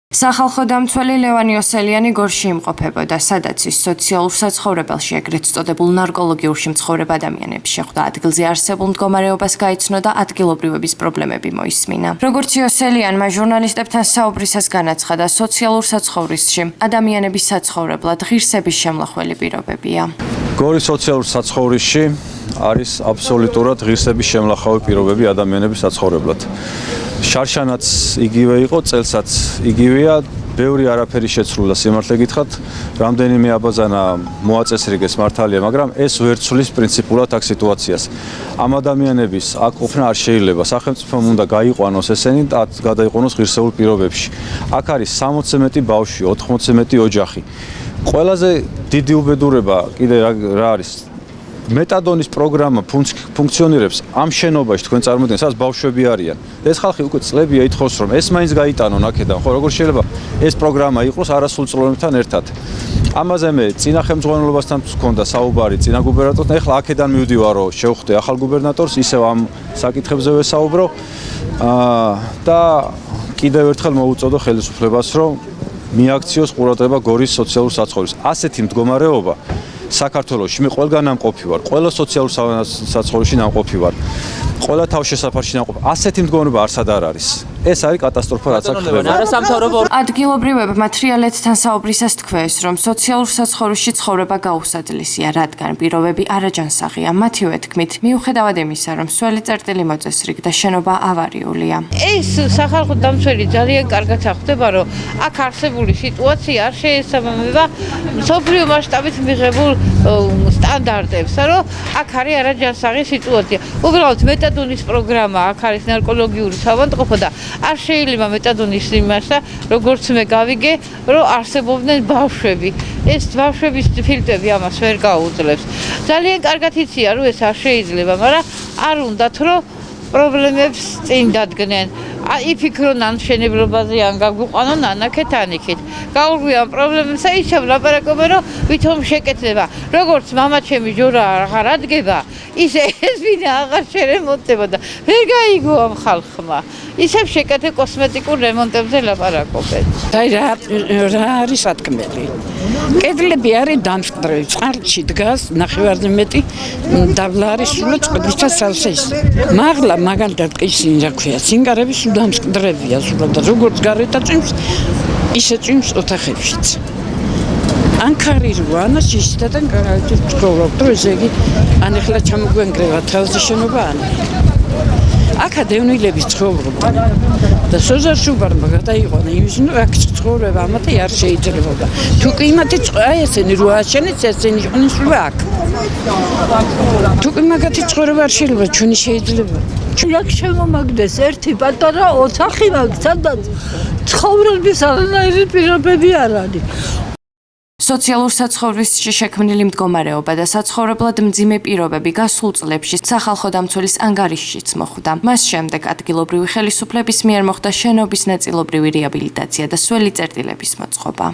სახალხო დამცველი ლევან იოსელიანი გორში იმყოფებოდა, სადაც ის სოციალურ საცხოვრებელში, ეგრეთ წოდებულ ნარკოლოგიურში მცხოვრებ ადამიანებს შეხვდა. ადგილზე არსებულ მდგომარეობას გაიცნო და ადგილობრივების პრობლემები მოისმინა. როგორც იოსელიანმა ჟურნალისტებთან საუბრისას განაცხადა, სოციალურ საცხოვრისში ადამიანების საცხოვრებლად ღირსების შემლახველი პირობებია. გორის სოციალურ საცხოვრისში არის აბსოლუტურად ღირსების შემლახველი პირობები ადამიანების საცხოვრებლად. შარშანაც იგივე იყო, წელსაც იგივეა, ბევრი არაფერი შეცვლა სიმართლე გითხრათ, რამდენიმე აბაზანა მოაწესრიგეს მართალია, მაგრამ ეს ვერ ცვლის პრინციპულად აქ სიტუაციას. ამ ადამიანების აქ ყოფნა არ შეიძლება, სახელმწიფომ უნდა გაიყვანოს ესენი და გადაიყვანოს ღირსეულ პირობებში. აქ არის 60-ზე მეტი ბავშვი, 80-ზე მეტი ოჯახი. ყველაზე დიდი უბედურება კიდე რა არის? მეტადონის პროგრამა ფუნქციონირებს ამ შენობაში, თქვენ წარმოიდგინეთ, სადაც ბავშვები არიან. ეს ხალხი უკვე წლებია ითხოვს, რომ ეს მაინც გაიტანონ აქედან, ხო, როგორ შეიძლება ეს პროგრამა იყოს არასრულწლოვანებთან ერთად. ამაზე მე წინა ხელმძღვანელობასთან მქონდა საუბარი, წინა გუბერნატორთან, ეხლა აქედან მივდივარო, შევხვდე ახალ გუბერნატორს, ისევ ამ საკითხებზე ვესაუბრო და კიდევ ერთხელ მოვუწოდო ხელისუფლებას, რომ მიაქციოს ყურადღება გორის სოციალურ საცხოვრისს. ასეთი მდგომარეობა საქართველოში მე ყველგან ნამყოფი ვარ, ყველა სოციალურ საცხოვრისში ნამყოფი ვარ, ყველა თავშესაფარში ნამყოფი. ასეთი მდგომარეობა არსად არ არის. ეს არის კატასტროფა, რაც აქ ხდება. ადგილობრივებმა მთრიალეთთან საუბრისას თქვეს, რომ სოციალურ საცხოვრისში ცხოვრება გაუსაძლისია, რადგან პირობები არაჯანსაღია. მათივე თქმით, მიუხედავად იმისა, რომ სველი წერტილი მოწესრიგდა, შენობა ავარიულია. ეს სახალხო დამცველი ძალიან კარგად ხვდება, რომ აქ არსებული სიტუაცია არ შეესაბამება მსოფლიო მასშტაბით მიღებულ სტანდარტებს, რომ აქ არის არაჯანსაღი სიტუაცია. უბრალოდ მეტადონის პროგრამა, აქ არის ნარკოლოგიური საავადმყოფო და არ შეიძლება მეტადონის იმასა, როგორც მე გავიგე, რომ არსებობდნენ ბავშვები. ეს ბავშვების ფილტვები ამას ვერ გაუძლებს. ძალიან კარგად იციან, რომ ეს არ შეიძლება, მაგრამ არ უნდათ, რომ პრობლემებს წინ დადგნენ. იფიქრონ ან მშენებლობაზე, ან გაგვიყვანონ ანაქეთ ანიქით. გაურგვიან პრობლემებს და ისევ ლაპარაკობენ, რომ ვითომ შეკეთება. როგორც მამაჩემი ჯორა აღარ ადგება, ისე ეს ვინა აღარ შერემონტდება და ვერ გაიგო ამ ხალხმა. ისევ შეკეთე კოსმეტიკურ რემონტებზე ლაპარაკობენ. რა არის სათქმელი? კედლები არის დამსკვდრები, წყარში დგას ნახევარზე მეტი დაბლა არის სულ წყლისა სალსეს. მაღლა მაგალითად ისინი რა ქვია, სინგარები სულ დამსკვდრებია სულად და როგორც გარეთ აწვიმს, ისე წვიმს ოთახებშიც. ან ქარი როა, ან შიშდადან გარეთ ცხოვრობ, ესე იგი, ან ეხლა ჩამოგვენგრევა თავზე შენობა ან აკადემიელების ცხოვრობა და სოზარ შუბარმა გადაიყვანა იმის, რომ აქ ცხოვრება ამათი არ შეიძლება. თუ კლიმატი აი ესენი რო აშენეთ, ესენი იყვნენ სულ აქ. თუ კლიმატი ცხოვრება არ შეიძლება, ჩვენი შეიძლება. აქ შემომაგდეს ერთი პატარა ოთახი მაგ, სადაც ცხოვრების არანაირი პირობები არ არის. სოციალურ საცხოვრისში შექმნილი მდგომარეობა და საცხოვრებლად მძიმე პირობები გასულ წლებში სახალხო დამცველის ანგარიშშიც მოხვდა. მას შემდეგ ადგილობრივი ხელისუფლების მიერ მოხდა შენობის ნაწილობრივი რეაბილიტაცია და სველი წერტილების მოწყობა.